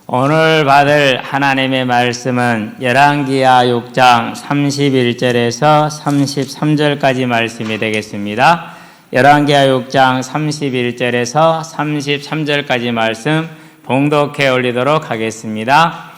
오늘 받을 하나님의 말씀은 열왕기하 6장 31절에서 33절까지 말씀이 되겠습니다. 열왕기하 6장 31절에서 33절까지 말씀 봉독해 올리도록 하겠습니다.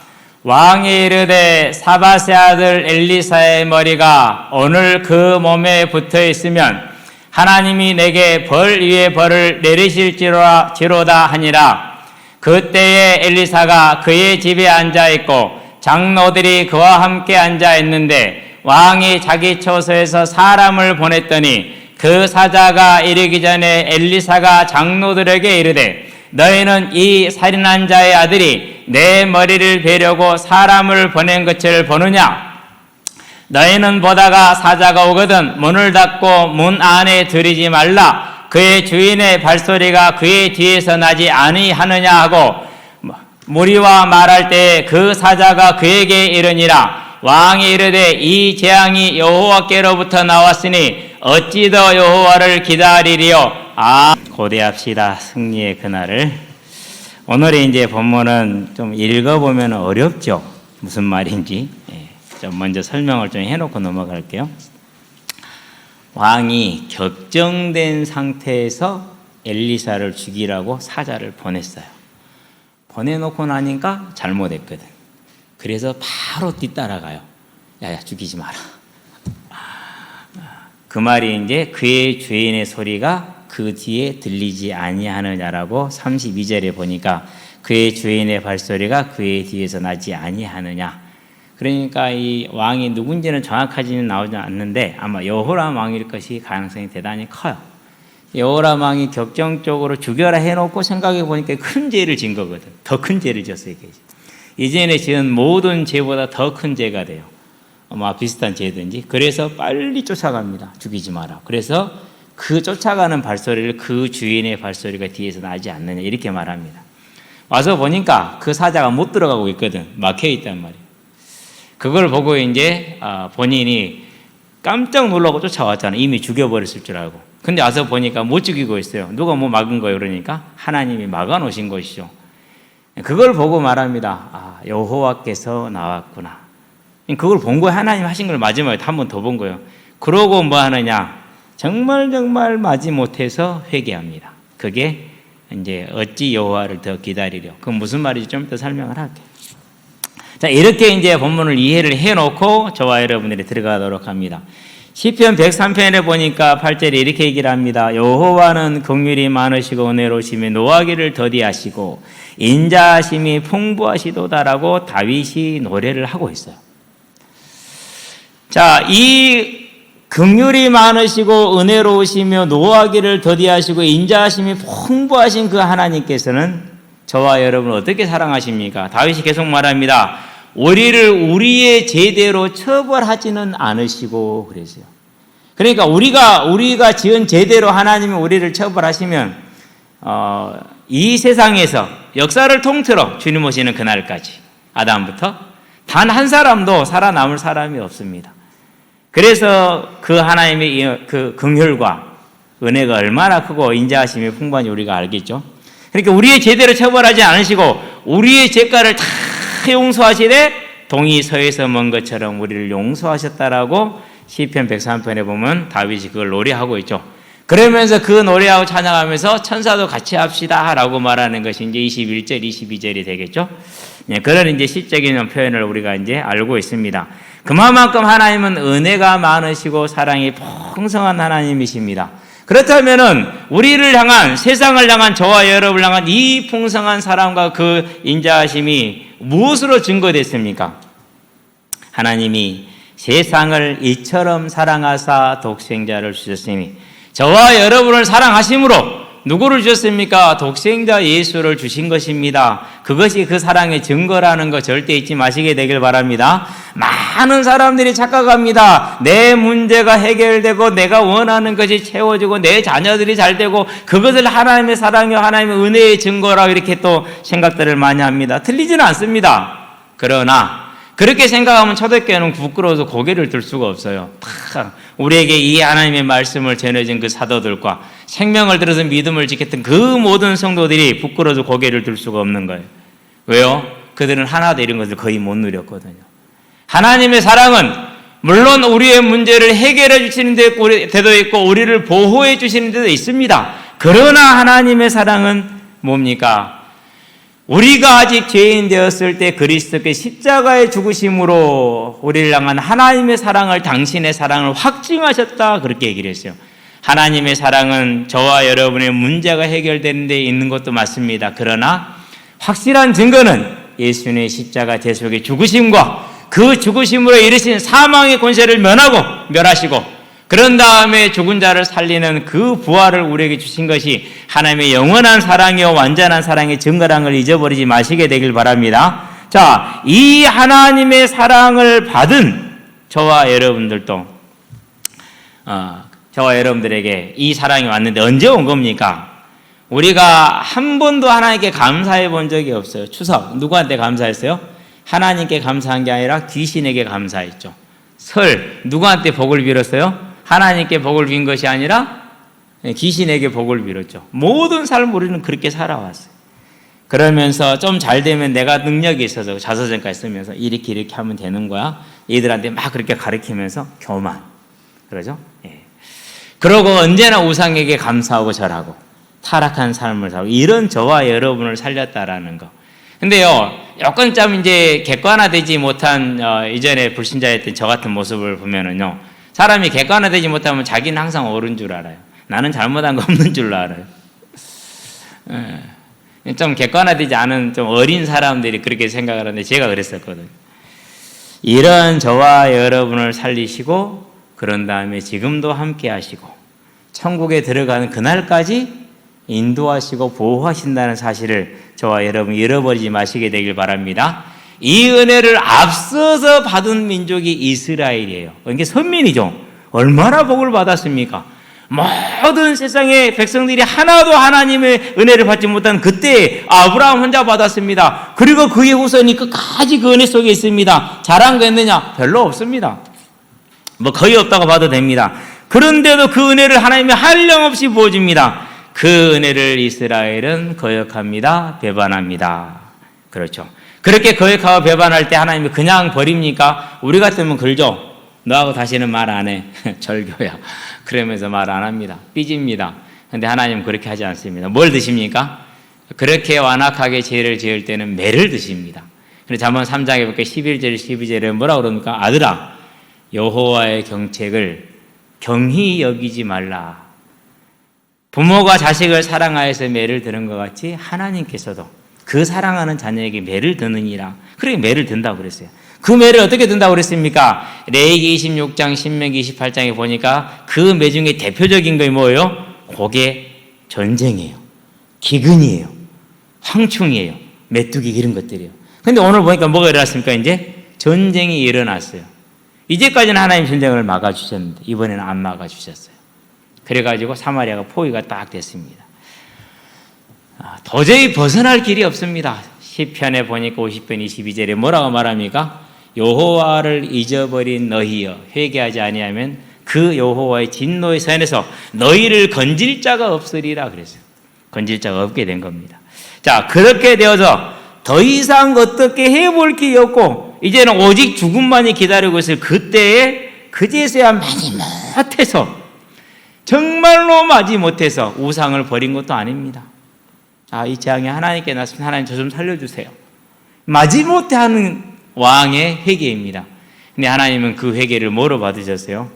왕이 이르되 사밧의 아들 엘리사의 머리가 오늘 그 몸에 붙어 있으면 하나님이 내게 벌 위에 벌을 내리실지로다 하니라. 그때에 엘리사가 그의 집에 앉아있고 장로들이 그와 함께 앉아있는데 왕이 자기 처소에서 사람을 보냈더니 그 사자가 이르기 전에 엘리사가 장로들에게 이르되 너희는 이 살인한 자의 아들이 내 머리를 베려고 사람을 보낸 것을 보느냐? 너희는 보다가 사자가 오거든 문을 닫고 문 안에 들이지 말라. 그의 주인의 발소리가 그의 뒤에서 나지 아니하느냐 하고 무리와 말할 때에 그 사자가 그에게 이르니라. 왕이 이르되 이 재앙이 여호와께로부터 나왔으니 어찌 더 여호와를 기다리리요. 고대합시다. 승리의 그날을. 오늘의 이제 본문은 좀 읽어보면 어렵죠. 무슨 말인지. 좀 먼저 설명을 좀 해놓고 넘어갈게요. 왕이 격정된 상태에서 엘리사를 죽이라고 사자를 보냈어요. 보내놓고 나니까 잘못했거든. 그래서 바로 뒤따라가요. 야야 죽이지 마라. 그 말이 이제 그의 주인의 소리가 그 뒤에 들리지 아니하느냐라고 32절에 보니까 그의 주인의 발소리가 그의 뒤에서 나지 아니하느냐. 그러니까 이 왕이 누군지는 정확하지는 나오지 않는데 아마 여호람 왕일 것이 가능성이 대단히 커요. 여호람 왕이 격정적으로 죽여라 해놓고 생각해 보니까 큰 죄를 진 거거든. 더 큰 죄를 졌어요. 이전에 지은 모든 죄보다 더 큰 죄가 돼요. 아마 비슷한 죄든지. 그래서 빨리 쫓아갑니다. 죽이지 마라. 그래서 그 쫓아가는 발소리를 그 주인의 발소리가 뒤에서 나지 않느냐 이렇게 말합니다. 와서 보니까 그 사자가 못 들어가고 있거든. 막혀 있단 말이에요. 그걸 보고 이제 본인이 깜짝 놀라고 쫓아왔잖아. 이미 죽여버렸을 줄 알고. 근데 와서 보니까 못 죽이고 있어요. 누가 뭐 막은 거예요? 그러니까 하나님이 막아놓으신 것이죠. 그걸 보고 말합니다. 여호와께서 나왔구나. 그걸 본 거예요. 하나님 하신 걸 마지막에 한 번 더 본 거예요. 그러고 뭐 하느냐? 정말 마지 못해서 회개합니다. 그게 이제 어찌 여호와를 더 기다리려. 그건 무슨 말인지 좀 이따 설명을 할게요. 자, 이렇게 이제 본문을 이해를 해놓고 저와 여러분들이 들어가도록 합니다. 시편 103편에 보니까 8절에 이렇게 얘기를 합니다. 여호와는 긍휼이 많으시고 은혜로우시며 노하기를 더디하시고 인자하심이 풍부하시도다라고 다윗이 노래를 하고 있어요. 자, 이 긍휼이 많으시고 은혜로우시며 노하기를 더디하시고 인자하심이 풍부하신 그 하나님께서는 저와 여러분을 어떻게 사랑하십니까? 다윗이 계속 말합니다. 우리를 우리의 죄대로 처벌하지는 않으시고 그러세요. 그러니까 우리가 지은 죄대로 하나님이 우리를 처벌하시면 이 세상에서 역사를 통틀어 주님 오시는 그날까지 아담부터 단 한 사람도 살아남을 사람이 없습니다. 그래서 그 하나님의 그 긍휼과 은혜가 얼마나 크고 인자하심이 풍부한지 우리가 알겠죠. 그러니까 우리의 죄대로 처벌하지 않으시고 우리의 죄가를 다 용서하시되 동이 서에서 먼 것처럼 우리를 용서하셨다라고 시편 103편에 보면 다윗이 그걸 노래하고 있죠. 그러면서 그 노래하고 찬양하면서 천사도 같이 합시다 라고 말하는 것이 이제 21절, 22절이 되겠죠. 그런 이제 시적인 표현을 우리가 이제 알고 있습니다. 그만큼 하나님은 은혜가 많으시고 사랑이 풍성한 하나님이십니다. 그렇다면은 우리를 향한 세상을 향한 저와 여러분을 향한 이 풍성한 사랑과 그 인자하심이 무엇으로 증거됐습니까? 하나님이 세상을 이처럼 사랑하사 독생자를 주셨으니 저와 여러분을 사랑하심으로 누구를 주셨습니까? 독생자 예수를 주신 것입니다. 그것이 그 사랑의 증거라는 거 절대 잊지 마시게 되길 바랍니다. 많은 사람들이 착각합니다. 내 문제가 해결되고 내가 원하는 것이 채워지고 내 자녀들이 잘 되고 그것을 하나님의 사랑이요 하나님의 은혜의 증거라고 이렇게 또 생각들을 많이 합니다. 틀리지는 않습니다. 그러나 그렇게 생각하면 초대교회는 부끄러워서 고개를 들 수가 없어요. 우리에게 이 하나님의 말씀을 전해준 그 사도들과 생명을 들어서 믿음을 지켰던 그 모든 성도들이 부끄러워서 고개를 들 수가 없는 거예요. 왜요? 그들은 하나도 이런 것을 거의 못 누렸거든요. 하나님의 사랑은 물론 우리의 문제를 해결해 주시는 데도 있고 우리를 보호해 주시는 데도 있습니다. 그러나 하나님의 사랑은 뭡니까? 우리가 아직 죄인 되었을 때 그리스도께 십자가의 죽으심으로 우리를 향한 하나님의 사랑을, 당신의 사랑을 확증하셨다, 그렇게 얘기를 했어요. 하나님의 사랑은 저와 여러분의 문제가 해결되는 데 있는 것도 맞습니다. 그러나 확실한 증거는 예수님의 십자가 대속의 죽으심과 그 죽으심으로 이르신 사망의 권세를 멸하시고 그런 다음에 죽은 자를 살리는 그 부활을 우리에게 주신 것이 하나님의 영원한 사랑이요 완전한 사랑의 증거라는 걸 잊어버리지 마시게 되길 바랍니다. 자, 이 하나님의 사랑을 받은 저와 여러분들도 저와 여러분들에게 이 사랑이 왔는데 언제 온 겁니까? 우리가 한 번도 하나님께 감사해 본 적이 없어요. 추석 누구한테 감사했어요? 하나님께 감사한 게 아니라 귀신에게 감사했죠. 설 누구한테 복을 빌었어요? 하나님께 복을 빈 것이 아니라 귀신에게 복을 빌었죠. 모든 삶을 우리는 그렇게 살아왔어요. 그러면서 좀 잘 되면 내가 능력이 있어서 자서전까지 쓰면서 이렇게 하면 되는 거야. 얘들한테 막 그렇게 가르치면서 교만. 그러죠? 예. 그러고 언제나 우상에게 감사하고 절하고 타락한 삶을 살고 이런 저와 여러분을 살렸다라는 거. 근데요, 여건점 이제 객관화되지 못한 이전에 불신자였던 저 같은 모습을 보면은요, 사람이 객관화되지 못하면 자기는 항상 옳은 줄 알아요. 나는 잘못한 거 없는 줄 알아요. 좀 객관화되지 않은 좀 어린 사람들이 그렇게 생각을 하는데 제가 그랬었거든요. 이런 저와 여러분을 살리시고 그런 다음에 지금도 함께 하시고 천국에 들어가는 그날까지 인도하시고 보호하신다는 사실을 저와 여러분 잃어버리지 마시게 되길 바랍니다. 이 은혜를 앞서서 받은 민족이 이스라엘이에요. 이게 선민이죠. 얼마나 복을 받았습니까? 모든 세상의 백성들이 하나도 하나님의 은혜를 받지 못한 그때 아브라함 혼자 받았습니다. 그리고 그의 후손이 끝까지 그 은혜 속에 있습니다. 잘한 거 있느냐? 별로 없습니다. 뭐 거의 없다고 봐도 됩니다. 그런데도 그 은혜를 하나님이 한량없이 부어줍니다. 그 은혜를 이스라엘은 거역합니다. 배반합니다. 그렇죠. 그렇게 거역하고 배반할 때 하나님이 그냥 버립니까? 우리 같으면 그러죠. 너하고 다시는 말 안 해. 절교야. 그러면서 말 안 합니다. 삐집니다. 그런데 하나님은 그렇게 하지 않습니다. 뭘 드십니까? 그렇게 완악하게 죄를 지을 때는 매를 드십니다. 그래서 잠언 3장에 볼게요. 11절 12절에 뭐라고 그럽니까? 아들아, 여호와의 경책을 경히 여기지 말라. 부모가 자식을 사랑하여서 매를 드는 것 같이 하나님께서도 그 사랑하는 자녀에게 매를 드느니라. 그렇게 매를 든다고 그랬어요. 그 매를 어떻게 든다고 그랬습니까? 레위기 26장, 신명기 28장에 보니까 그 매 중에 대표적인 게 뭐예요? 그게 전쟁이에요. 기근이에요. 황충이에요. 메뚜기 이런 것들이에요. 근데 오늘 보니까 뭐가 일어났습니까? 이제 전쟁이 일어났어요. 이제까지는 하나님 전쟁을 막아주셨는데 이번에는 안 막아주셨어요. 그래가지고 사마리아가 포위가 딱 됐습니다. 도저히 벗어날 길이 없습니다. 시편에 보니까 50편 22절에 뭐라고 말합니까? 여호와를 잊어버린 너희여 회개하지 아니하면 그 여호와의 진노의 선에서 너희를 건질 자가 없으리라 그랬어요. 건질 자가 없게 된 겁니다. 자, 그렇게 되어서 더 이상 어떻게 해볼 길이 없고 이제는 오직 죽음만이 기다리고 있을 그때에 그제서야 많이 못해서 정말로 마지 못해서 우상을 버린 것도 아닙니다. 이 재앙이 하나님께 났으면 하나님 저 좀 살려주세요. 마지못해 하는 왕의 회개입니다. 근데 하나님은 그 회개를 뭐로 받으셨어요?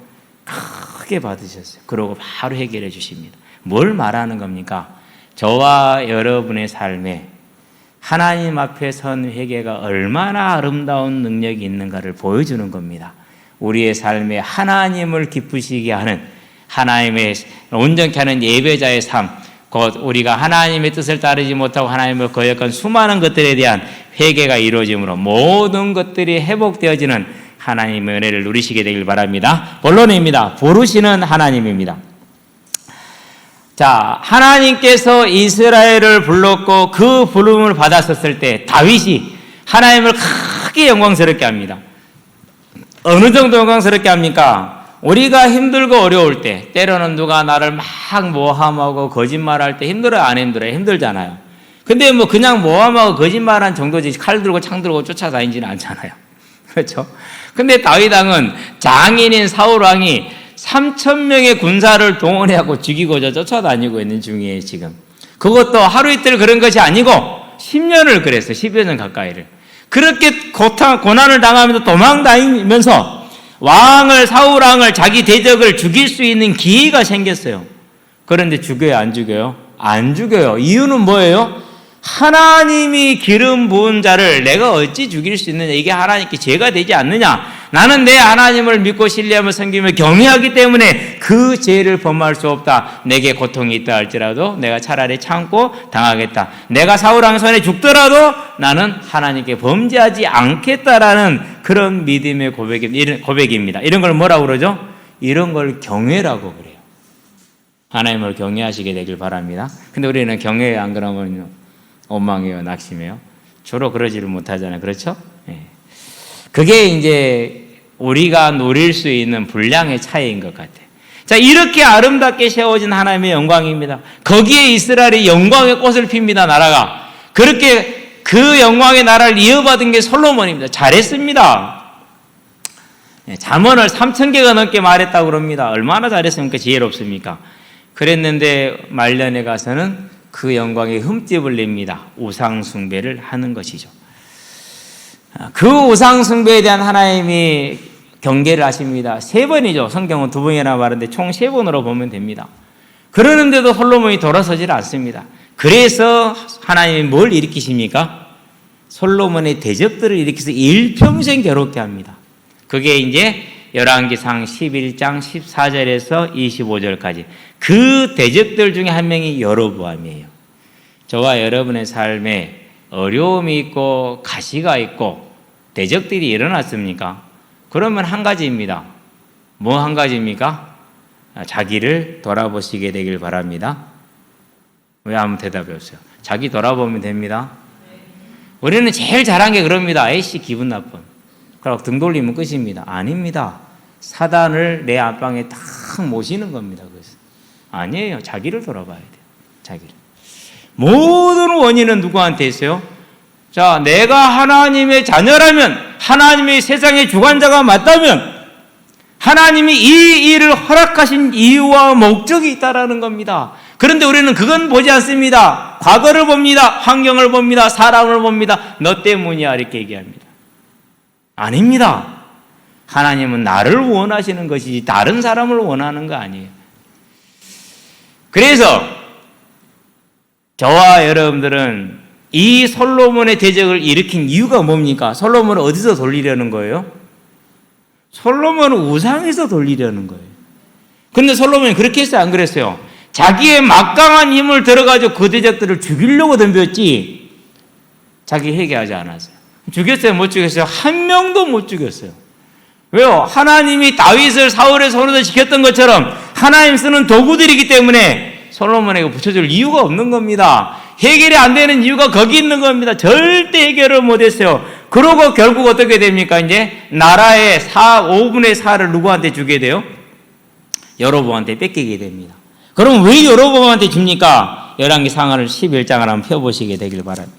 크게 받으셨어요. 그러고 바로 해결해 주십니다. 뭘 말하는 겁니까? 저와 여러분의 삶에 하나님 앞에 선 회개가 얼마나 아름다운 능력이 있는가를 보여주는 겁니다. 우리의 삶에 하나님을 기쁘시게 하는 하나님의 온전케 하는 예배자의 삶, 곧 우리가 하나님의 뜻을 따르지 못하고 하나님을 거역한 수많은 것들에 대한 회개가 이루어짐으로 모든 것들이 회복되어지는 하나님의 은혜를 누리시게 되길 바랍니다. 본론입니다. 부르시는 하나님입니다. 자, 하나님께서 이스라엘을 불렀고 그 부름을 받았었을 때 다윗이 하나님을 크게 영광스럽게 합니다. 어느 정도 영광스럽게 합니까? 우리가 힘들고 어려울 때 때로는 누가 나를 막 모함하고 거짓말할 때 힘들어요? 안 힘들어요? 힘들잖아요. 근데 뭐 그냥 모함하고 거짓말한 정도지 칼 들고 창 들고 쫓아다니지는 않잖아요. 그렇죠? 근데 다윗 왕은 장인인 사울 왕이 3,000명의 군사를 동원해갖고 죽이고자 쫓아다니고 있는 중이에요, 지금. 그것도 하루 이틀 그런 것이 아니고 10년을 그랬어요. 10여 년 가까이를. 그렇게 고난을 당하면서 도망다니면서 사울 왕을 자기 대적을 죽일 수 있는 기회가 생겼어요. 그런데 죽여요, 안 죽여요? 안 죽여요. 이유는 뭐예요? 하나님이 기름 부은 자를 내가 어찌 죽일 수 있느냐? 이게 하나님께 죄가 되지 않느냐? 나는 내 하나님을 믿고 신뢰하며 섬기며 경외하기 때문에 그 죄를 범할 수 없다. 내게 고통이 있다 할지라도 내가 차라리 참고 당하겠다. 내가 사울 왕 손에 죽더라도 나는 하나님께 범죄하지 않겠다라는 그런 믿음의 고백입니다. 이런 걸 뭐라고 그러죠? 이런 걸 경외라고 그래요. 하나님을 경외하시게 되길 바랍니다. 근데 우리는 경외 안 그러면 원망이요, 낙심이요. 주로 그러지를 못하잖아요. 그렇죠? 예. 그게 이제 우리가 누릴 수 있는 분량의 차이인 것 같아요. 자, 이렇게 아름답게 세워진 하나님의 영광입니다. 거기에 이스라엘이 영광의 꽃을 핍니다, 나라가. 그렇게 그 영광의 나라를 이어받은 게 솔로몬입니다. 잘했습니다. 잠언을 3,000개가 넘게 말했다고 그럽니다. 얼마나 잘했습니까? 지혜롭습니까? 그랬는데 말년에 가서는 그 영광에 흠집을 냅니다. 우상숭배를 하는 것이죠. 그 우상숭배에 대한 하나님이 경계를 하십니다. 3번이죠. 성경은 2번이나 말하는데 총 3번으로 보면 됩니다. 그러는데도 솔로몬이 돌아서질 않습니다. 그래서 하나님이 뭘 일으키십니까? 솔로몬의 대적들을 일으켜서 일평생 괴롭게 합니다. 그게 이제 열왕기상 11장 14절에서 25절까지 그 대적들 중에 한 명이 여로보암이에요. 저와 여러분의 삶에 어려움이 있고 가시가 있고 대적들이 일어났습니까? 그러면 한 가지입니다. 뭐 한 가지입니까? 자기를 돌아보시게 되길 바랍니다. 왜 아무 대답이 없어요? 자기 돌아보면 됩니다. 우리는 제일 잘한 게 그럽니다. 에이씨 기분 나쁜. 그러고 등 돌리면 끝입니다. 아닙니다. 사단을 내 안방에 딱 모시는 겁니다. 그래서 아니에요. 자기를 돌아봐야 돼요. 자기를. 모든 원인은 누구한테 있어요? 자, 내가 하나님의 자녀라면, 하나님의 세상의 주관자가 맞다면 하나님이 이 일을 허락하신 이유와 목적이 있다라는 겁니다. 그런데 우리는 그건 보지 않습니다. 과거를 봅니다. 환경을 봅니다. 사람을 봅니다. 너 때문이야 이렇게 얘기합니다. 아닙니다. 하나님은 나를 원하시는 것이지 다른 사람을 원하는 거 아니에요. 그래서 저와 여러분들은 이 솔로몬의 대적을 일으킨 이유가 뭡니까? 솔로몬을 어디서 돌리려는 거예요? 솔로몬은 우상에서 돌리려는 거예요. 근데 솔로몬이 그렇게 했어요? 안 그랬어요? 자기의 막강한 힘을 들어가지고 그 대적들을 죽이려고 덤볐지 자기 회개하지 않았어요. 죽였어요? 못 죽였어요? 한 명도 못 죽였어요. 왜요? 하나님이 다윗을 사울의 손에서 지켰던 것처럼 하나님 쓰는 도구들이기 때문에 솔로몬에게 붙여줄 이유가 없는 겁니다. 해결이 안 되는 이유가 거기 있는 겁니다. 절대 해결을 못했어요. 그러고 결국 어떻게 됩니까? 이제 나라의 5분의 4를 누구한테 주게 돼요? 여로보암한테 뺏기게 됩니다. 그럼 왜 여로보암한테 줍니까? 열왕기상 11장을 한번 펴보시게 되길 바랍니다.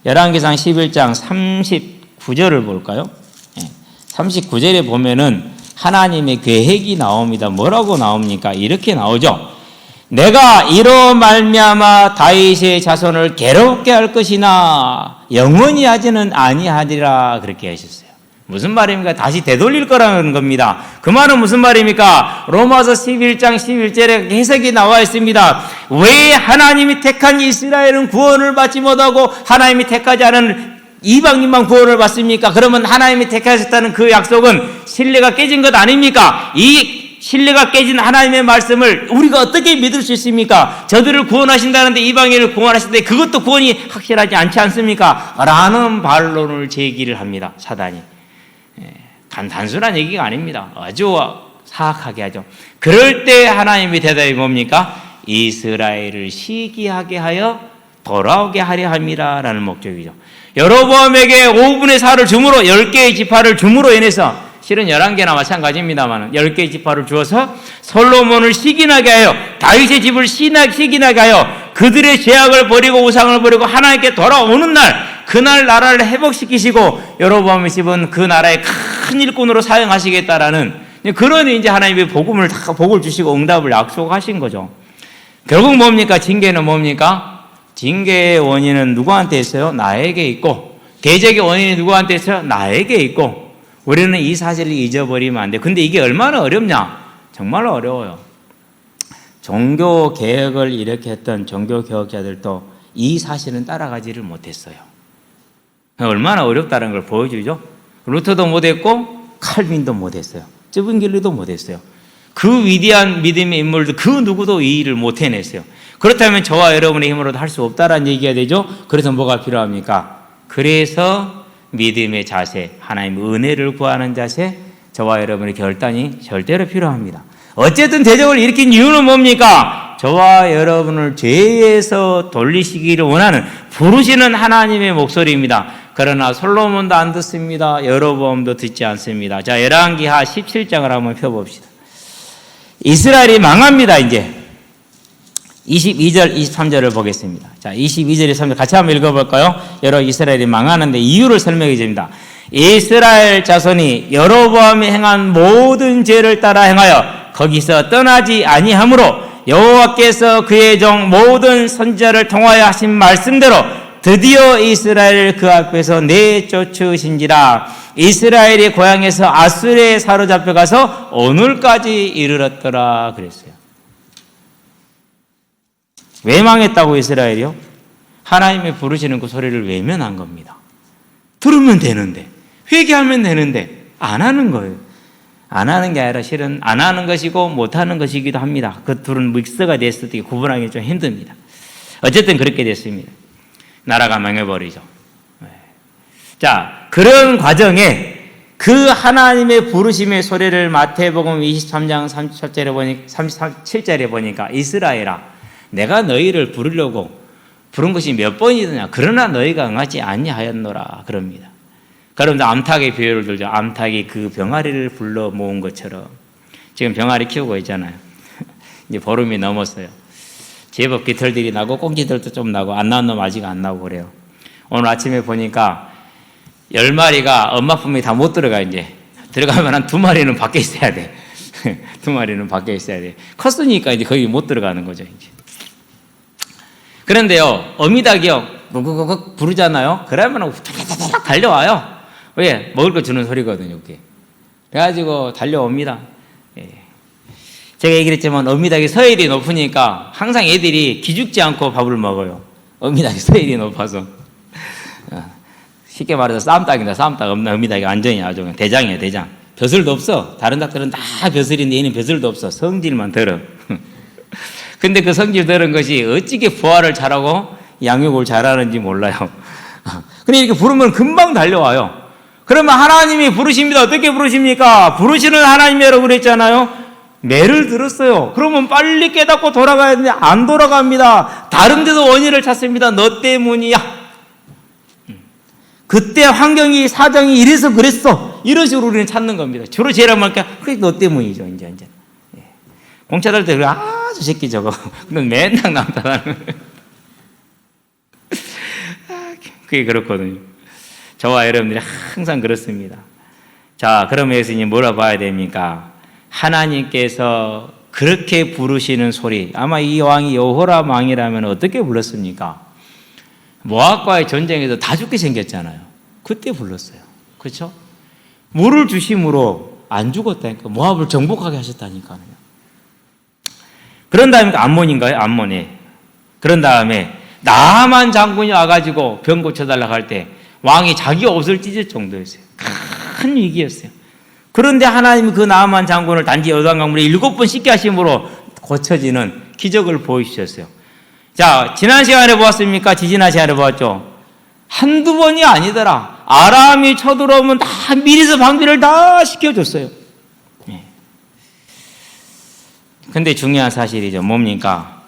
열왕기상 11장 39절을 볼까요? 39절에 보면은 하나님의 계획이 나옵니다. 뭐라고 나옵니까? 이렇게 나오죠. 내가 이로 말미암아 다윗의 자손을 괴롭게 할 것이나 영원히 하지는 아니하리라 그렇게 하셨어요. 무슨 말입니까? 다시 되돌릴 거라는 겁니다. 그 말은 무슨 말입니까? 로마서 11장 11절에 해석이 나와 있습니다. 왜 하나님이 택한 이스라엘은 구원을 받지 못하고 하나님이 택하지 않은 이방인만 구원을 받습니까? 그러면 하나님이 택하셨다는 그 약속은 신뢰가 깨진 것 아닙니까? 이 신뢰가 깨진 하나님의 말씀을 우리가 어떻게 믿을 수 있습니까? 저들을 구원하신다는데 이방인을 구원하시는데 그것도 구원이 확실하지 않지 않습니까? 라는 반론을 제기를 합니다. 사단이. 단순한 얘기가 아닙니다. 아주 사악하게 하죠. 그럴 때 하나님의 대답이 뭡니까? 이스라엘을 시기하게 하여 돌아오게 하려 함이라 라는 목적이죠. 여로보암에게 5분의 4를 줌으로 10개의 지파를 줌으로 인해서 실은 11개나 마찬가지입니다만 10개의 지파를 주어서 솔로몬을 시기나게 하여 다윗의 집을 시기나게 하여 그들의 죄악을 버리고 우상을 버리고 하나님께 돌아오는 날, 그날 나라를 회복시키시고 여로보암의 집은 그 나라의 큰 일꾼으로 사용하시겠다라는 그런 이제 하나님의 복음을 다 복을 주시고 응답을 약속하신 거죠. 결국 뭡니까? 징계는 뭡니까? 징계의 원인은 누구한테 있어요? 나에게 있고, 대적의 원인이 누구한테 있어요? 나에게 있고, 우리는 이 사실을 잊어버리면 안 돼. 근데 이게 얼마나 어렵냐? 정말 어려워요. 종교 개혁을 일으켰던 종교 개혁자들도 이 사실은 따라가지를 못했어요. 얼마나 어렵다는 걸 보여주죠. 루터도 못했고 칼빈도 못했어요. 쯔빙길리도 못했어요. 그 위대한 믿음의 인물들 그 누구도 이 일을 못 해냈어요. 그렇다면 저와 여러분의 힘으로도 할 수 없다라는 얘기가 되죠. 그래서 뭐가 필요합니까? 그래서 믿음의 자세, 하나님의 은혜를 구하는 자세, 저와 여러분의 결단이 절대로 필요합니다. 어쨌든 대적을 일으킨 이유는 뭡니까? 저와 여러분을 죄에서 돌리시기를 원하는 부르시는 하나님의 목소리입니다. 그러나 솔로몬도 안 듣습니다. 여로보암도 듣지 않습니다. 자, 열왕기하 17장을 한번 펴봅시다. 이스라엘이 망합니다. 이제 22절, 23절을 보겠습니다. 자, 22절, 23절 같이 한번 읽어볼까요? 여러 이스라엘이 망하는데 이유를 설명해 줍니다. 이스라엘 자손이 여로보암이 행한 모든 죄를 따라 행하여 거기서 떠나지 아니하므로 여호와께서 그의 종 모든 선지자를 통하여 하신 말씀대로 드디어 이스라엘을 그 앞에서 내쫓으신지라. 이스라엘이 고향에서 아수르에 사로잡혀가서 오늘까지 이르렀더라 그랬어요. 왜 망했다고 이스라엘이요? 하나님이 부르시는 그 소리를 외면한 겁니다. 들으면 되는데, 회개하면 되는데 안 하는 거예요. 안 하는 게 아니라 실은 안 하는 것이고 못 하는 것이기도 합니다. 그 둘은 믹스가 됐을 때 구분하기 좀 힘듭니다. 어쨌든 그렇게 됐습니다. 나라가 망해버리죠. 자, 그런 과정에 그 하나님의 부르심의 소리를 마태복음 23장 37절에 보니까 이스라엘아, 내가 너희를 부르려고 부른 것이 몇 번이더냐. 그러나 너희가 응하지 아니하였노라 그럽니다. 그럼 암탉의 비유를 들죠. 암탉이 그 병아리를 불러 모은 것처럼 지금 병아리 키우고 있잖아요. 이제 보름이 넘었어요. 제법 깃털들이 나고 꽁지들도 좀 나고 안 나온 놈 아직 안 나오고 그래요. 오늘 아침에 보니까 10마리가 엄마 품에 다 못 들어가. 이제 들어가면 한 2마리는 밖에 있어야 돼. 2마리는 밖에 있어야 돼. 컸으니까 이제 거기 못 들어가는 거죠. 이제. 그런데요, 어미닭이요, 구구구구 부르잖아요. 그러면 탁탁탁 달려와요. 왜? 먹을 거 주는 소리거든요, 이게. 그래가지고 달려옵니다. 예. 제가 얘기했지만 어미닭이 서열이 높으니까 항상 애들이 기죽지 않고 밥을 먹어요. 어미닭이 서열이 높아서. 쉽게 말해서 쌈닭이다. 쌈닭 없는 어미닭이 완전히 아주 그냥 대장이에요, 대장. 벼슬도 없어. 다른 닭들은 다 벼슬인데 얘는 벼슬도 없어. 성질만 들어. 근데 그 성질 들은 것이 어찌게 부화를 잘하고 양육을 잘하는지 몰라요. 근데 이렇게 부르면 금방 달려와요. 그러면 하나님이 부르십니다. 어떻게 부르십니까? 부르시는 하나님이라고 그랬잖아요. 매를 들었어요. 그러면 빨리 깨닫고 돌아가야 되는데 안 돌아갑니다. 다른 데서 원인을 찾습니다. 너 때문이야. 그때 환경이 사정이 이래서 그랬어. 이런 식으로 우리는 찾는 겁니다. 주로 제일 많으니까 그게 너 때문이죠. 이제. 공차들 때 저 새끼 저거. 넌 맨날 남다다는. 그게 그렇거든요. 저와 여러분들이 항상 그렇습니다. 자, 그러면 여기서 이제 뭐라 봐야 됩니까? 하나님께서 그렇게 부르시는 소리. 아마 이 왕이 여호람 왕이라면 어떻게 불렀습니까? 모압과의 전쟁에서 다 죽게 생겼잖아요. 그때 불렀어요. 그렇죠? 물을 주심으로 안 죽었다니까. 모압을 정복하게 하셨다니까요. 그런 다음에 암몬인가요? 암몬이. 그런 다음에 나만 장군이 와가지고 병 고쳐달라고 할 때 왕이 자기 옷을 찢을 정도였어요. 큰 위기였어요. 그런데 하나님이 그 나만 장군을 단지 요단강물에 7번 씻게 하심으로 고쳐지는 기적을 보여주셨어요. 자, 지난 시간에 보았습니까? 지지난 시간에 보았죠? 한두 번이 아니더라. 아람이 쳐들어오면 다 미리서 방비를 다 시켜줬어요. 근데 중요한 사실이죠. 뭡니까?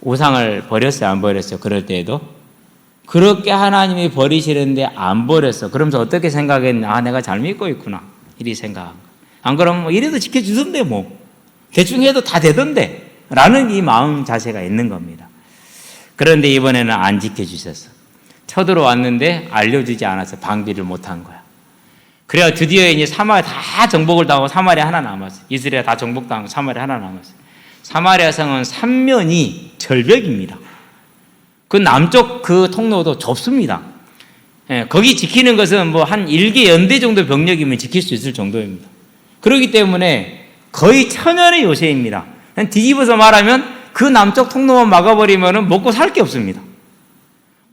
우상을 버렸어요? 안 버렸어요? 그럴 때에도? 그렇게 하나님이 버리시는데 안 버렸어. 그러면서 어떻게 생각했냐? 아, 내가 잘 믿고 있구나. 이리 생각. 안 그러면 뭐 이래도 지켜주던데 뭐. 대충 해도 다 되던데. 라는 이 마음 자세가 있는 겁니다. 그런데 이번에는 안 지켜주셨어. 쳐들어왔는데 알려주지 않아서 방비를 못한 거야. 그래야 드디어 이제 사마리아 다 정복을 당하고 사마리아 하나 남았어. 이스라엘 다 정복당하고 사마리아 하나 남았어. 사마리아 성은 3면이 절벽입니다. 그 남쪽 그 통로도 좁습니다. 예, 거기 지키는 것은 뭐 한 1개 연대 정도 병력이면 지킬 수 있을 정도입니다. 그렇기 때문에 거의 천연의 요새입니다. 뒤집어서 말하면 그 남쪽 통로만 막아버리면 먹고 살 게 없습니다.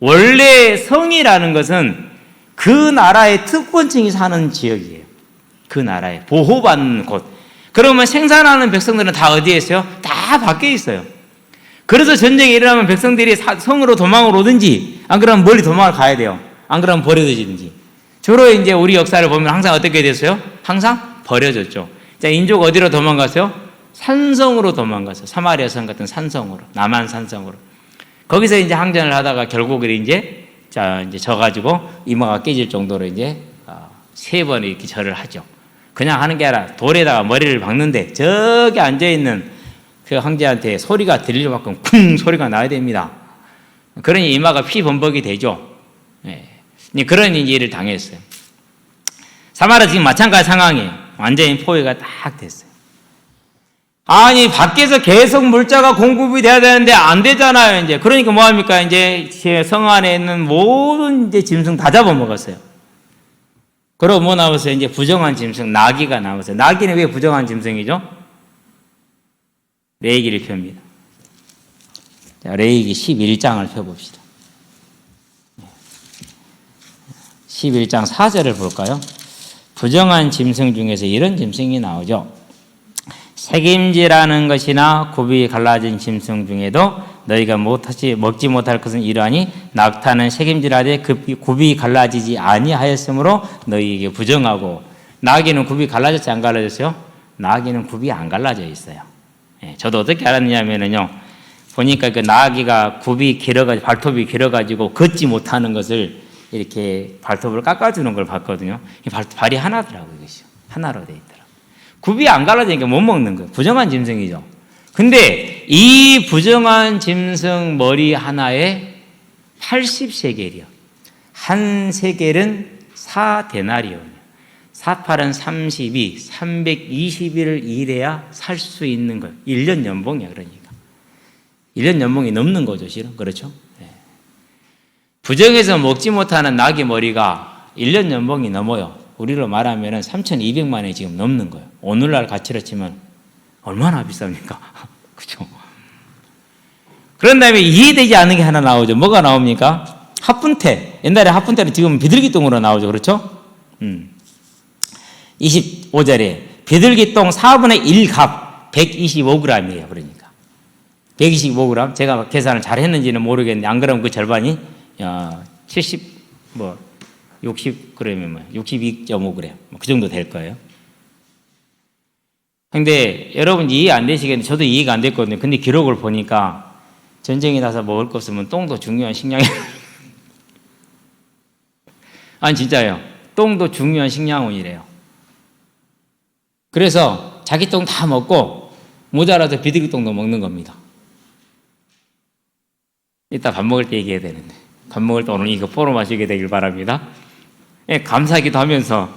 원래 성이라는 것은 그 나라의 특권층이 사는 지역이에요. 그 나라에 보호받는 곳. 그러면 생산하는 백성들은 다 어디에 있어요? 다 밖에 있어요. 그래서 전쟁이 일어나면 백성들이 성으로 도망을 오든지 안 그러면 멀리 도망을 가야 돼요. 안 그러면 버려지든지. 주로 이제 우리 역사를 보면 항상 어떻게 됐어요? 항상 버려졌죠. 자, 인족 어디로 도망갔어요? 산성으로 도망갔어요. 사마리아 성 같은 산성으로, 남한 산성으로. 거기서 이제 항전을 하다가 결국은 이제 져가지고 이마가 깨질 정도로 이제 3번 이렇게 절을 하죠. 그냥 하는 게 아니라 돌에다가 머리를 박는데 저기 앉아있는 그 황제한테 소리가 들릴 만큼 쿵 소리가 나야 됩니다. 그러니 이마가 피범벅이 되죠. 네. 그런 일을 당했어요. 사마리아 지금 마찬가지 상황이에요. 완전히 포위가 딱 됐어요. 아니, 밖에서 계속 물자가 공급이 돼야 되는데 안 되잖아요, 이제. 그러니까 뭐합니까? 이제 성 안에 있는 모든 이제 짐승 다 잡아먹었어요. 그리고 뭐 남았어요? 이제 부정한 짐승, 나귀가 남았어요. 나귀는 왜 부정한 짐승이죠? 레위기를 펴니다. 자, 레위기 11장을 펴봅시다. 11장 4절을 볼까요? 부정한 짐승 중에서 이런 짐승이 나오죠. 색임질하는 것이나 굽이 갈라진 짐승 중에도 너희가 먹지 못할 것은 이러하니 낙타는 색임질하되 굽이 갈라지지 아니하였으므로 너희에게 부정하고. 나귀는 굽이 갈라졌지 안 갈라졌어요? 나귀는 굽이 안 갈라져 있어요. 저도 어떻게 알았냐면요, 보니까 그 나귀가 굽이 길어가지고 발톱이 길어가지고 걷지 못하는 것을 이렇게 발톱을 깎아주는 걸 봤거든요. 발이 하나더라고요. 이것이 하나로 돼 있더라고요. 굽이 안 갈라지니까 못 먹는 거예요. 부정한 짐승이죠. 근데 이 부정한 짐승 머리 하나에 80세겔이요. 한 세겔은 4데나리온이에요. 4팔은 32, 320일을 일해야 살 수 있는 거예요. 1년 연봉이야, 그러니까. 1년 연봉이 넘는 거죠, 실은. 그렇죠? 네. 부정해서 먹지 못하는 나귀 머리가 1년 연봉이 넘어요. 우리로 말하면 3,200만 원이 지금 넘는 거예요. 오늘날 가치로 치면 얼마나 비쌉니까? 그죠? 그런 다음에 이해되지 않는 게 하나 나오죠. 뭐가 나옵니까? 합분태. 옛날에 합분태는 지금 비둘기똥으로 나오죠. 그렇죠? 25절에 비둘기똥 4분의 1갑 125g이에요. 그러니까 125g. 제가 계산을 잘 했는지는 모르겠는데 안 그러면 그 절반이 60g이면 62.5g 그 정도 될 거예요. 근데 여러분 이해 안 되시겠는데 저도 이해가 안 됐거든요. 근데 기록을 보니까 전쟁이 나서 먹을 거 없으면 똥도 중요한 식량이에요. 아니 진짜예요. 똥도 중요한 식량원이래요. 그래서 자기 똥 다 먹고 모자라서 비둘기 똥도 먹는 겁니다. 이따 밥 먹을 때 얘기해야 되는데 밥 먹을 때 오늘 이거 포로 마시게 되길 바랍니다. 예, 감사기도 하면서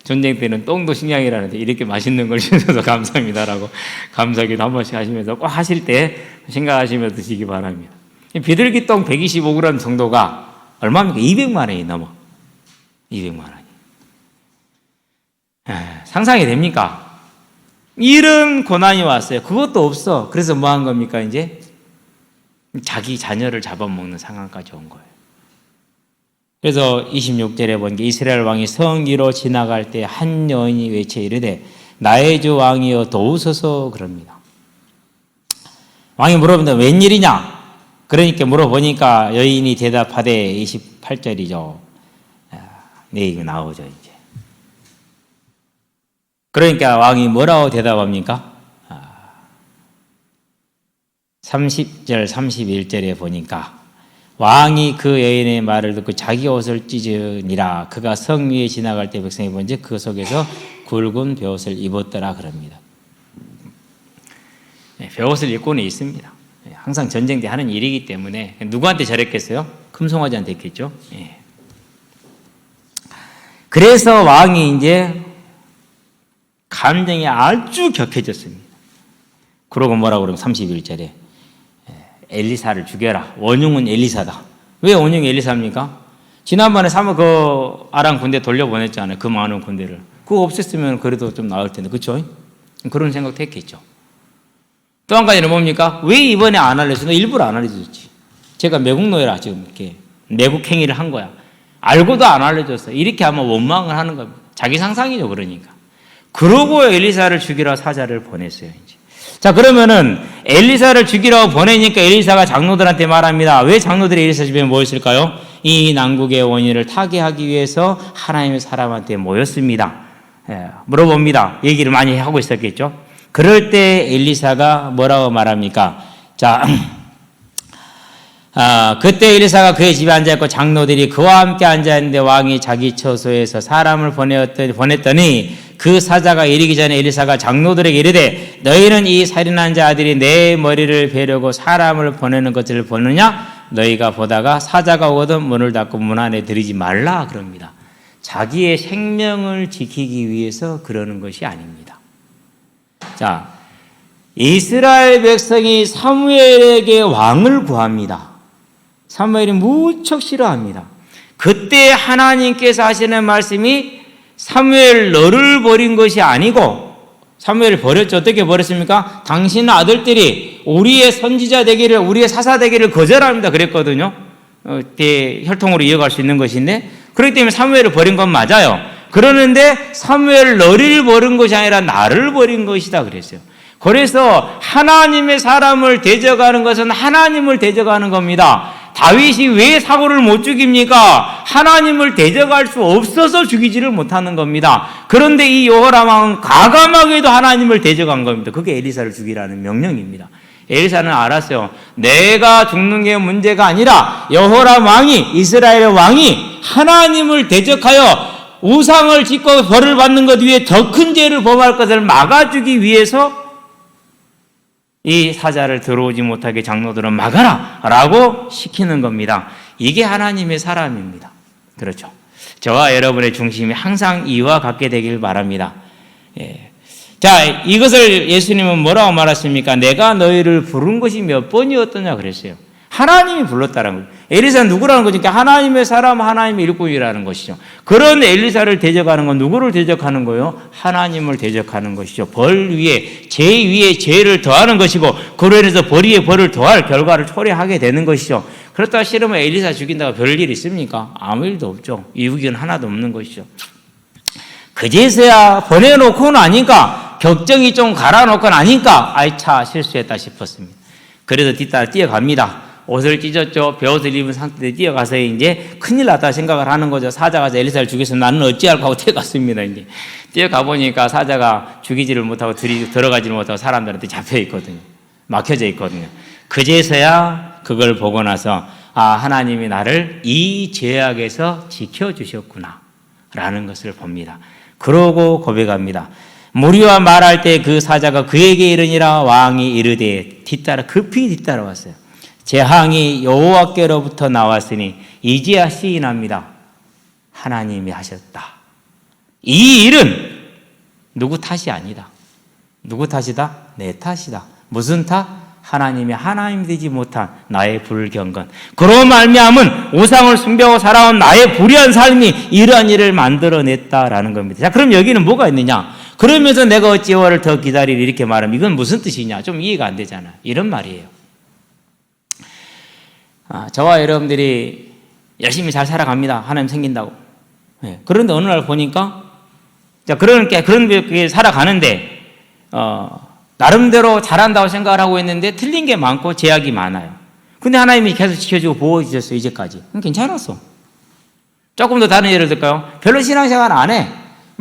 전쟁 때는 똥도 식량이라는데 이렇게 맛있는 걸 주셔서 감사합니다라고 감사기도 한 번씩 하시면서 꼭 하실 때 생각하시면서 드시기 바랍니다. 비둘기 똥 125g 정도가 얼마입니까? 200만 원이 넘어. 200만 원이. 상상이 됩니까? 이런 고난이 왔어요. 그것도 없어. 그래서 뭐 한 겁니까? 이제 자기 자녀를 잡아먹는 상황까지 온 거예요. 그래서 26절에 본 게 이스라엘 왕이 성 위로 지나갈 때 한 여인이 외쳐 이르되 나의 주 왕이여 도우소서 그럽니다. 왕이 물어본다. 웬일이냐? 그러니까 물어보니까 여인이 대답하되 28절이죠. 네, 이거 나오죠 이제. 그러니까 왕이 뭐라고 대답합니까? 30절 31절에 보니까 왕이 그 여인의 말을 듣고 자기 옷을 찢으니라. 그가 성 위에 지나갈 때 백성이 본즉 그 속에서 굵은 베옷을 입었더라 그럽니다. 네, 베옷을 입고는 있습니다. 항상 전쟁 때 하는 일이기 때문에 누구한테 저랬겠어요? 금송아지한테 했겠죠. 예. 그래서 왕이 이제 감정이 아주 격해졌습니다. 그러고 뭐라고 그러면 31절에 엘리사를 죽여라. 원흉은 엘리사다. 왜 원흉이 엘리사입니까? 지난번에 아람 군대 돌려보냈잖아요. 그 많은 군대를. 그거 없앴으면 그래도 좀 나을 텐데, 그렇죠? 그런 생각도 했겠죠. 또 한 가지는 뭡니까? 왜 이번에 안 알려줬어? 너 일부러 안 알려줬지. 제가 매국노예라 지금 이렇게 내국행위를 한 거야. 알고도 안 알려줬어. 이렇게 하면 원망을 하는 겁니다. 자기 상상이죠, 그러니까. 그러고 엘리사를 죽이라 사자를 보냈어요. 이제. 자, 그러면은 엘리사를 죽이라고 보내니까 엘리사가 장로들한테 말합니다. 왜 장로들이 엘리사 집에 모였을까요? 이 난국의 원인을 타개하기 위해서 하나님의 사람한테 모였습니다. 물어봅니다. 얘기를 많이 하고 있었겠죠. 그럴 때 엘리사가 뭐라고 말합니까? 자, 그때 엘리사가 그의 집에 앉아있고 장로들이 그와 함께 앉아있는데 왕이 자기 처소에서 사람을 보냈더니 그 사자가 이르기 전에 엘리사가 장로들에게 이르되 너희는 이 살인한 자들이 내 머리를 베려고 사람을 보내는 것을 보느냐? 너희가 보다가 사자가 오거든 문을 닫고 문 안에 들이지 말라 그럽니다. 자기의 생명을 지키기 위해서 그러는 것이 아닙니다. 자, 이스라엘 백성이 사무엘에게 왕을 구합니다. 사무엘이 무척 싫어합니다. 그때 하나님께서 하시는 말씀이 사무엘 너를 버린 것이 아니고, 사무엘을 버렸죠. 어떻게 버렸습니까? 당신 아들들이 우리의 선지자 되기를, 우리의 사사 되기를 거절합니다 그랬거든요. 혈통으로 이어갈 수 있는 것인데, 그렇기 때문에 사무엘을 버린 건 맞아요. 그러는데 사무엘 너를 버린 것이 아니라 나를 버린 것이다 그랬어요. 그래서 하나님의 사람을 대적하는 것은 하나님을 대적하는 겁니다. 다윗이 왜 사울을 못 죽입니까? 하나님을 대적할 수 없어서 죽이지를 못하는 겁니다. 그런데 이 여호람 왕은 과감하게도 하나님을 대적한 겁니다. 그게 엘리사를 죽이라는 명령입니다. 엘리사는 알았어요. 내가 죽는 게 문제가 아니라 여호람 왕이, 이스라엘의 왕이 하나님을 대적하여 우상을 짓고 벌을 받는 것 위에 더 큰 죄를 범할 것을 막아주기 위해서 이 사자를 들어오지 못하게 장로들은 막아라 라고 시키는 겁니다. 이게 하나님의 사람입니다. 그렇죠. 저와 여러분의 중심이 항상 이와 같게 되길 바랍니다. 예. 자, 이것을 예수님은 뭐라고 말했습니까? 내가 너희를 부른 것이 몇 번이었더냐 그랬어요. 하나님이 불렀다는 거예요. 엘리사는 누구라는 거죠? 그러니까 하나님의 사람, 하나님의 일꾼이라는 것이죠. 그런 엘리사를 대적하는 건 누구를 대적하는 거예요? 하나님을 대적하는 것이죠. 벌 위에, 죄 위에 죄를 더하는 것이고, 그로 인해서 벌 위에 벌을 더할 결과를 초래하게 되는 것이죠. 그렇다고 싫으면 엘리사 죽인다고 별일 있습니까? 아무 일도 없죠. 이유기는 하나도 없는 것이죠. 그제서야 보내놓고 나니까, 격정이 좀 갈아놓고 나니까, 아이 차 실수했다 싶었습니다. 그래서 뒤따라 뛰어갑니다. 옷을 찢었죠. 베옷을 입은 상태에 뛰어가서 이제 큰일 났다 생각을 하는 거죠. 사자가 엘리사를 죽여서 나는 어찌할까 하고 뛰어갔습니다. 이제 뛰어가 보니까 사자가 죽이지를 못하고 들어가지를 못하고 사람들한테 잡혀 있거든요. 막혀져 있거든요. 그제서야 그걸 보고 나서 하나님이 나를 이 죄악에서 지켜주셨구나 라는 것을 봅니다. 그러고 고백합니다. 무리와 말할 때 그 사자가 그에게 이르니라. 왕이 이르되 급히 뒤따라왔어요. 재앙이 여호와께로부터 나왔으니 이제야 시인합니다. 하나님이 하셨다. 이 일은 누구 탓이 아니다. 누구 탓이다? 내 탓이다. 무슨 탓? 하나님이 하나님 되지 못한 나의 불경건. 그로 말미암은 우상을 숭배하고 살아온 나의 불의한 삶이 이러한 일을 만들어냈다라는 겁니다. 자, 그럼 여기는 뭐가 있느냐? 그러면서 내가 어찌 여호와를 더 기다리리 이렇게 말하면 이건 무슨 뜻이냐? 좀 이해가 안 되잖아. 이런 말이에요. 저와 여러분들이 열심히 잘 살아갑니다. 하나님 생긴다고. 네. 그런데 어느 날 보니까, 그렇게 살아가는데, 나름대로 잘한다고 생각을 하고 있는데 틀린 게 많고 제약이 많아요. 근데 하나님이 계속 지켜주고 보호해 주셨어요, 이제까지. 괜찮았어. 조금 더 다른 예를 들까요? 별로 신앙생활 안 해.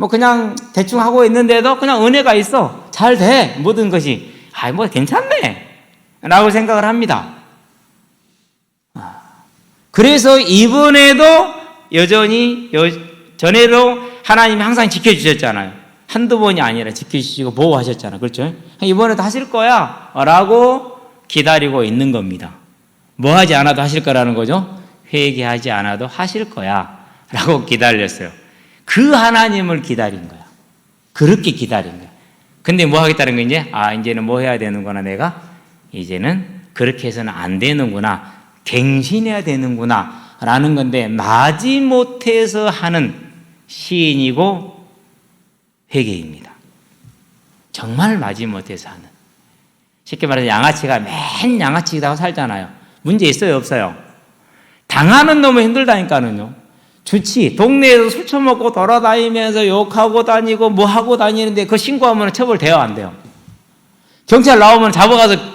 그냥 대충 하고 있는데도 그냥 은혜가 있어. 잘 돼. 모든 것이. 괜찮네. 라고 생각을 합니다. 그래서 이번에도 여전히 전에도 하나님이 항상 지켜주셨잖아요. 한두 번이 아니라 지켜주시고 보호하셨잖아요. 그렇죠? 이번에도 하실 거야 라고 기다리고 있는 겁니다. 뭐 하지 않아도 하실 거라는 거죠? 회개하지 않아도 하실 거야 라고 기다렸어요. 그 하나님을 기다린 거야. 그렇게 기다린 거야. 근데 뭐 하겠다는 거 이제는 뭐 해야 되는구나. 내가 이제는 그렇게 해서는 안 되는구나. 갱신해야 되는구나 라는 건데, 마지못해서 하는 시인이고 회개입니다. 정말 마지못해서 하는. 쉽게 말해서 양아치가 맨 양아치다고 살잖아요. 문제 있어요, 없어요? 당하는 놈은 힘들다니까는요. 좋지. 동네에서 술 처먹고 돌아다니면서 욕하고 다니고 뭐 하고 다니는데 그거 신고하면 처벌돼요, 안 돼요? 경찰 나오면 잡아가서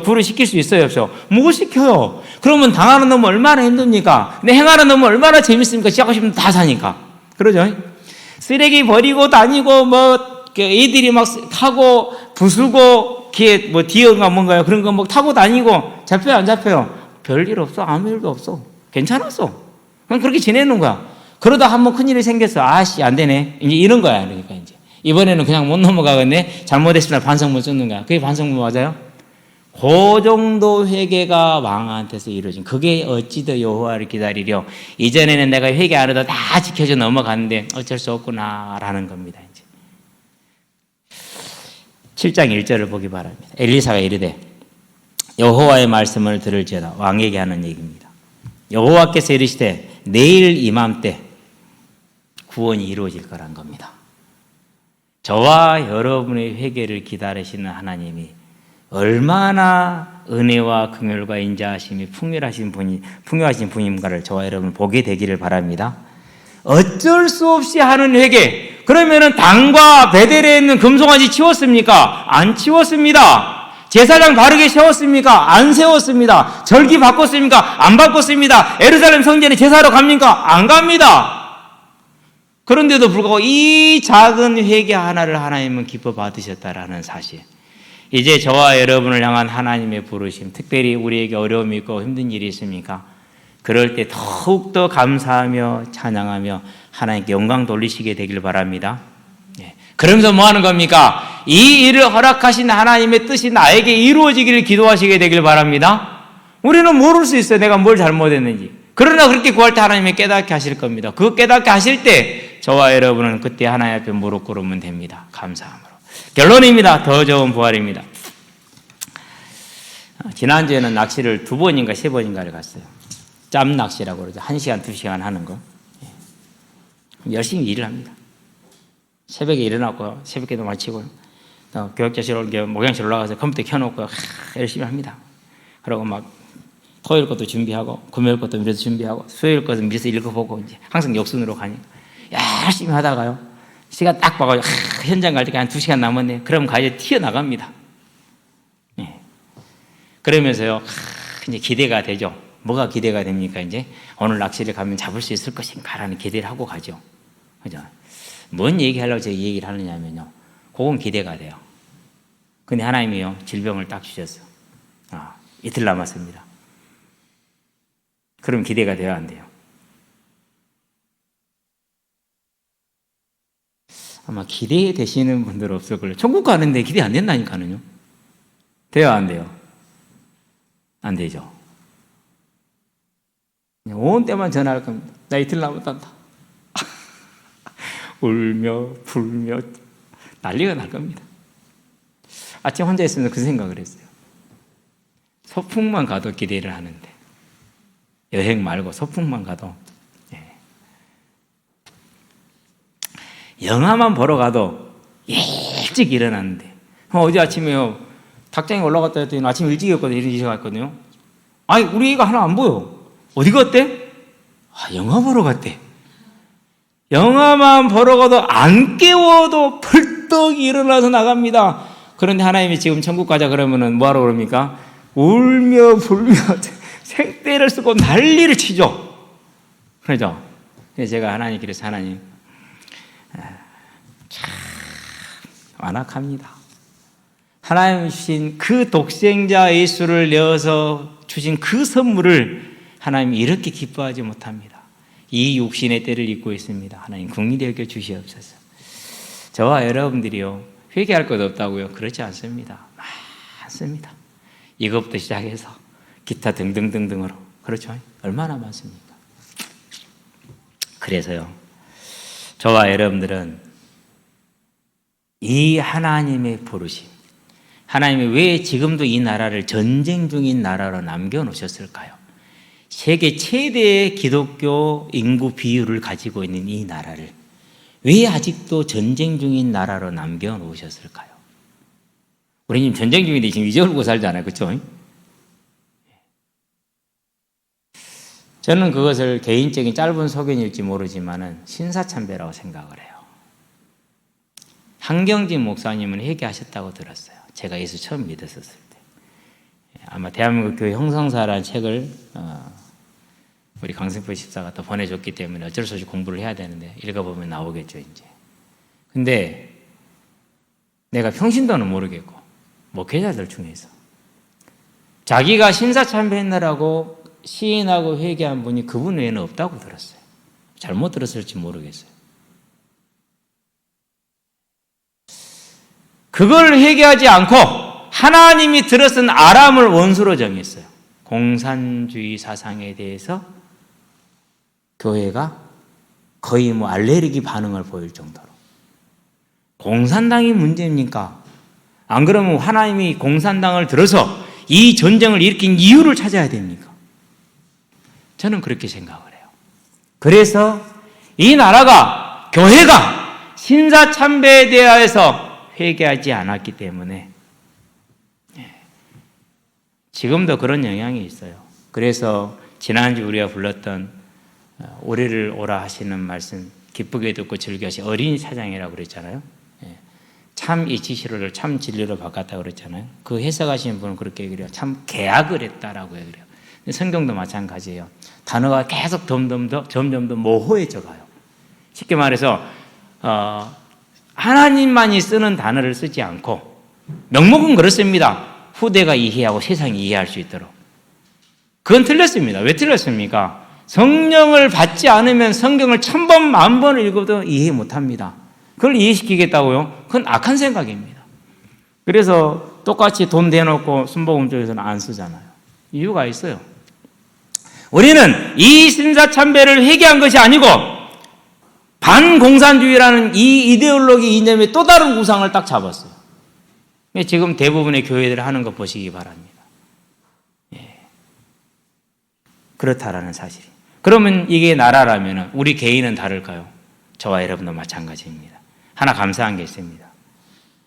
구를 시킬 수 있어요, 없어요? 못 시켜요. 그러면 당하는 놈은 얼마나 힘듭니까? 근데 행하는 놈은 얼마나 재밌습니까? 시작하고 싶으면 다 사니까. 그러죠? 쓰레기 버리고 다니고 애들이 막 타고 부수고 뒤에 디어가 뭔가요? 그런 거 타고 다니고 잡혀요, 안 잡혀요? 별일 없어. 아무 일도 없어. 괜찮았어. 그냥 그렇게 지내는 거야. 그러다 한번 큰일이 생겼어. 아씨, 안 되네. 이제 이런 거야. 그러니까 이제. 이번에는 그냥 못 넘어가겠네. 잘못했으면 반성문 쓰는 거야. 그게 반성문 맞아요? 그 정도 회개가 왕한테서 이루어진. 그게 어찌 더 여호와를 기다리려. 이전에는 내가 회개 안 해도 다 지켜져 넘어갔는데 어쩔 수 없구나라는 겁니다. 이제 7장 1절을 보기 바랍니다. 엘리사가 이르되 여호와의 말씀을 들을지어다. 왕에게 하는 얘기입니다. 여호와께서 이르시되 내일 이맘때 구원이 이루어질 거란 겁니다. 저와 여러분의 회개를 기다리시는 하나님이 얼마나 은혜와 긍휼과 인자하심이 풍요하신 분인가를 저와 여러분 보게 되기를 바랍니다. 어쩔 수 없이 하는 회개. 그러면은 단과 베델에 있는 금송아지 치웠습니까? 안 치웠습니다. 제사장 바르게 세웠습니까? 안 세웠습니다. 절기 바꿨습니까? 안 바꿨습니다. 예루살렘 성전에 제사하러 갑니까? 안 갑니다. 그런데도 불구하고 이 작은 회개 하나를 하나님은 기뻐 받으셨다라는 사실. 이제 저와 여러분을 향한 하나님의 부르심, 특별히 우리에게 어려움이 있고 힘든 일이 있습니까? 그럴 때 더욱더 감사하며 찬양하며 하나님께 영광 돌리시게 되길 바랍니다. 그러면서 뭐 하는 겁니까? 이 일을 허락하신 하나님의 뜻이 나에게 이루어지기를 기도하시게 되길 바랍니다. 우리는 모를 수 있어요. 내가 뭘 잘못했는지. 그러나 그렇게 구할 때 하나님이 깨닫게 하실 겁니다. 그 깨닫게 하실 때 저와 여러분은 그때 하나님 앞에 무릎 꿇으면 됩니다. 감사함으로. 결론입니다. 더 좋은 부활입니다. 지난주에는 낚시를 2번인가 3번인가를 갔어요. 짬 낚시라고 그러죠. 1시간, 2시간 하는 거. 열심히 일을 합니다. 새벽에 일어나고 새벽에도 마치고요. 교육자실 목양실 올라가서 컴퓨터 켜놓고 열심히 합니다. 그리고 막 토요일 것도 준비하고 금요일 것도 미래서 준비하고 수요일 것도 미래서 읽어보고 이제 항상 역순으로 가니까 열심히 하다가요. 시간 딱 봐가지고 현장 갈 때 한 2시간 남았네. 그럼 가이제 튀어나갑니다. 그러면서요. 이제 기대가 되죠. 뭐가 기대가 됩니까? 이제 오늘 낚시를 가면 잡을 수 있을 것인가라는 기대를 하고 가죠. 그죠? 뭔 얘기하려고 제가 이 얘기를 하느냐면요. 그건 기대가 돼요. 근데 하나님이요. 질병을 딱 주셨어. 이틀 남았습니다. 그럼 기대가 돼야 안 돼요? 아마 기대되시는 분들 없을 걸요. 천국 가는데 기대 안 된다니까는요. 돼요, 안 돼요? 안 되죠. 온 때만 전화할 겁니다. 나 이틀 남았단다. 울며 불며 난리가 날 겁니다. 아침 혼자 있으면서 그 생각을 했어요. 소풍만 가도 기대를 하는데 여행 말고 소풍만 가도 영화만 보러 가도 일찍 일어났는데 어제 아침에요 닭장에 올라갔다 했더니 아침 일찍이었거든요. 일찍 갔거든요. 아니 우리 애가 하나 안 보여. 어디 갔대? 영화 보러 갔대. 영화만 보러 가도 안 깨워도 벌떡 일어나서 나갑니다. 그런데 하나님이 지금 천국 가자 그러면은 뭐하러 그럽니까? 울며 불며 생떼를 쓰고 난리를 치죠. 그러죠? 제가 하나님 그래서 하나님 참 완악합니다. 하나님 주신 그 독생자 예수를 내어서 주신 그 선물을 하나님이 이렇게 기뻐하지 못합니다. 이 육신의 때를 입고 있습니다. 하나님 긍휼히 여겨 주시옵소서. 저와 여러분들이요 회개할 것 없다고요? 그렇지 않습니다. 많습니다. 이것부터 시작해서 기타 등등등등으로. 그렇죠? 얼마나 많습니까? 그래서요, 저와 여러분들은 이 하나님의 부르심, 하나님이 왜 지금도 이 나라를 전쟁 중인 나라로 남겨놓으셨을까요? 세계 최대의 기독교 인구 비율을 가지고 있는 이 나라를 왜 아직도 전쟁 중인 나라로 남겨놓으셨을까요? 우리는 전쟁 중인데 지금 잊어버리고 살잖아요. 그렇죠? 저는 그것을 개인적인 짧은 소견일지 모르지만 신사참배라고 생각을 해요. 한경진 목사님은 회개하셨다고 들었어요. 제가 예수 처음 믿었었을 때. 아마 대한민국 교회 형성사라는 책을 우리 강승표 집사가 또 보내줬기 때문에 어쩔 수 없이 공부를 해야 되는데 읽어보면 나오겠죠, 이제. 근데 내가 평신도는 모르겠고 목회자들 중에서 자기가 신사참배했느라고 시인하고 회개한 분이 그분 외에는 없다고 들었어요. 잘못 들었을지 모르겠어요. 그걸 회개하지 않고 하나님이 들어쓴 아람을 원수로 정했어요. 공산주의 사상에 대해서 교회가 거의 알레르기 반응을 보일 정도로. 공산당이 문제입니까? 안 그러면 하나님이 공산당을 들어서 이 전쟁을 일으킨 이유를 찾아야 됩니까? 저는 그렇게 생각을 해요. 그래서 이 나라가, 교회가 신사참배에 대하여서 회개하지 않았기 때문에 지금도 그런 영향이 있어요. 그래서 지난주 우리가 불렀던 우리를 오라 하시는 말씀 기쁘게 듣고 즐겨하시 어린이 사장이라고 그랬잖아요. 참 이치시로를 참 진리로 바꿨다고 그랬잖아요. 그 해석하시는 분은 그렇게 얘기해요. 참 계약을 했다라고 얘기해요. 성경도 마찬가지예요. 단어가 계속 점점 더 모호해져 가요. 쉽게 말해서 하나님만이 쓰는 단어를 쓰지 않고 명목은 그렇습니다. 후대가 이해하고 세상이 이해할 수 있도록. 그건 틀렸습니다. 왜 틀렸습니까? 성령을 받지 않으면 성경을 1000번, 10,000번을 읽어도 이해 못합니다. 그걸 이해시키겠다고요? 그건 악한 생각입니다. 그래서 똑같이 돈 대놓고 순복음 쪽에서는 안 쓰잖아요. 이유가 있어요. 우리는 이 신사참배를 회개한 것이 아니고 반공산주의라는 이 이데올로기 이념의 또 다른 우상을 딱 잡았어요. 지금 대부분의 교회들이 하는 거 보시기 바랍니다. 그렇다라는 사실이. 그러면 이게 나라라면 우리 개인은 다를까요? 저와 여러분도 마찬가지입니다. 하나 감사한 게 있습니다.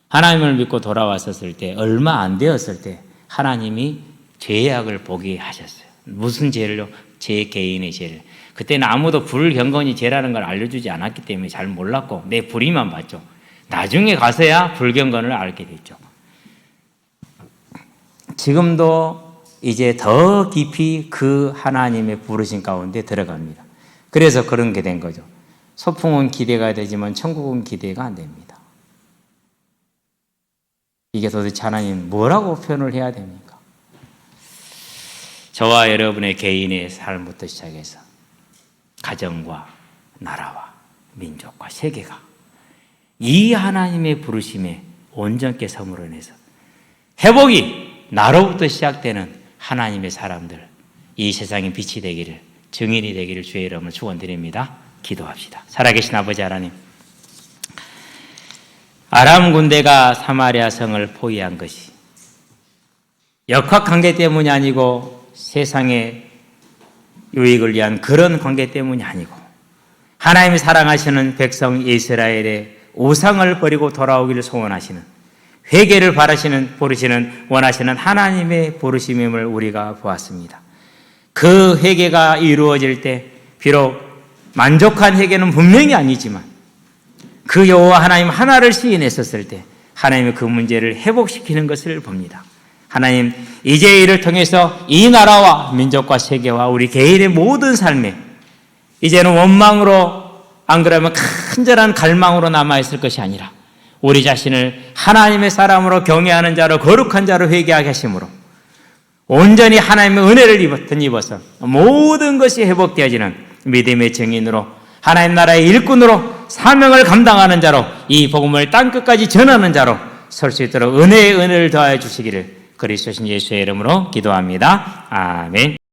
하나님을 믿고 돌아왔었을 때 얼마 안 되었을 때 하나님이 죄악을 보게 하셨어요. 무슨 죄를요? 제 개인의 죄를. 그때는 아무도 불경건이 죄라는 걸 알려주지 않았기 때문에 잘 몰랐고 내 불의만 봤죠. 나중에 가서야 불경건을 알게 됐죠. 지금도 이제 더 깊이 그 하나님의 부르심 가운데 들어갑니다. 그래서 그런 게 된 거죠. 소풍은 기대가 되지만 천국은 기대가 안 됩니다. 이게 도대체 하나님 뭐라고 표현을 해야 됩니까? 저와 여러분의 개인의 삶부터 시작해서 가정과 나라와 민족과 세계가 이 하나님의 부르심에 온전케 섬으로 인해서 회복이 나로부터 시작되는 하나님의 사람들, 이 세상의 빛이 되기를, 증인이 되기를 주의 이름으로 축원드립니다. 기도합시다. 살아계신 아버지 하나님, 아람 군대가 사마리아 성을 포위한 것이 역학관계 때문이 아니고 세상의 유익을 위한 그런 관계 때문이 아니고 하나님이 사랑하시는 백성 이스라엘의 우상을 버리고 돌아오기를 소원하시는, 회개를 부르시는 원하시는 하나님의 부르심임을 우리가 보았습니다. 그 회개가 이루어질 때 비록 만족한 회개는 분명히 아니지만 그 여호와 하나님 하나를 시인했었을 때 하나님의 그 문제를 회복시키는 것을 봅니다. 하나님, 이제 이를 통해서 이 나라와 민족과 세계와 우리 개인의 모든 삶에 이제는 원망으로, 안 그러면 간절한 갈망으로 남아있을 것이 아니라 우리 자신을 하나님의 사람으로 경외하는 자로, 거룩한 자로 회개하게 하심으로 온전히 하나님의 은혜를 입어서 모든 것이 회복되어지는 믿음의 증인으로, 하나님 나라의 일꾼으로, 사명을 감당하는 자로, 이 복음을 땅끝까지 전하는 자로 설 수 있도록 은혜의 은혜를 더하여 주시기를 그리스도신 예수의 이름으로 기도합니다. 아멘.